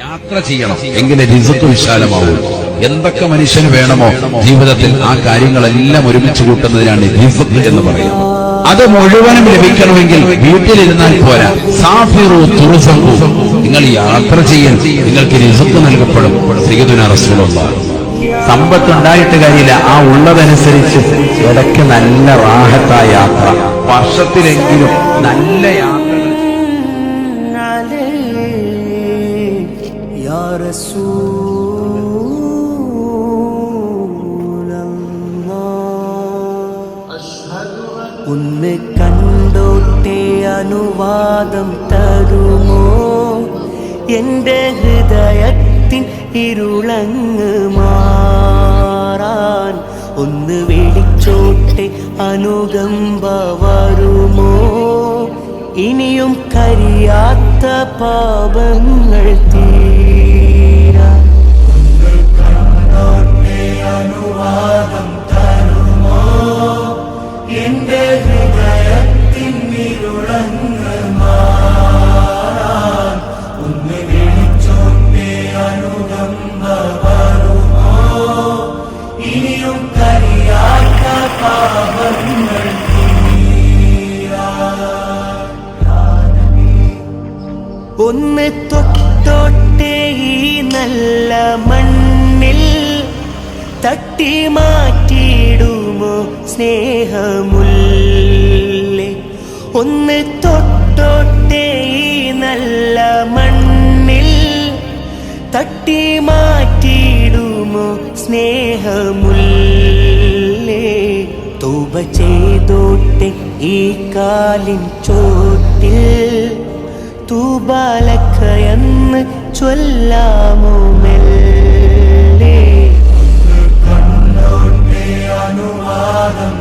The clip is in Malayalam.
യാത്ര ചെയ്യണം, എങ്കിലേ റിസ്ക് വിശാലമാവും. എന്തൊക്കെ മനുഷ്യന് വേണമോ ജീവിതത്തിൽ ആ കാര്യങ്ങളെല്ലാം ഒരുമിച്ച് കൂട്ടുന്നതിനാണ് റിസ്ക് എന്ന് പറയുന്നത്. അത് മുഴുവനും ലഭിക്കണമെങ്കിൽ വീട്ടിലിരുന്നാൽ പോരാ. സാഫിറു തുർസഖു, നിങ്ങൾ യാത്ര ചെയ്യൽ, നിങ്ങൾക്ക് റിസ്ക് നൽകപ്പെടും. സയ്യിദുനാ റസൂലുള്ളാഹി. സമ്പത്തുണ്ടായിട്ട് കാര്യമില്ല, ആ ഉള്ളതനുസരിച്ച് ഇടയ്ക്ക് നല്ല റാഹത്തായ യാത്ര, വർഷത്തിലെങ്കിലും നല്ല യാത്ര. ഒന്ന് കണ്ടോട്ടെ അനുവാദം തരുമോ? എന്റെ ഹൃദയത്തിൻ ഇരുളങ്ങ് മാറാൻ ഒന്ന് വിളിച്ചോട്ടെ അനുകമ്പ വരുമോ? ഇനിയും കരിയാത്ത പാപങ്ങൾ തീരാൻ അനുവാദം തരുമോ? എന്റെ ഹൃദയത്തിൻ ഇരുളങ്ങ് മാറാൻ ഒന്ന് വിളിച്ചോട്ടെ അനുകമ്പ വരുമോ? ഇനിയും കരിയാത്ത പാപങ്ങൾ ഒന്ന് തൊട്ടോട്ടെ ഈ നല്ല മണ്ണിൽ തട്ടി മാറ്റിയിടുമോ സ്നേഹമുല്ലേ? ഒന്ന് തൊട്ടോട്ടെ ഈ നല്ല മണ്ണിൽ തട്ടി മാറ്റിയിടുമോ സ്നേഹമുല്ലേ? തൗബ ചെയ്തോട്ടെ ഈ കാലിൻ ചോട്ടിൽ തൂബാലക എന്ന് ചൊല്ലാമോ മെല്ലെ? കണ്ടോട്ടെ അനുവാദം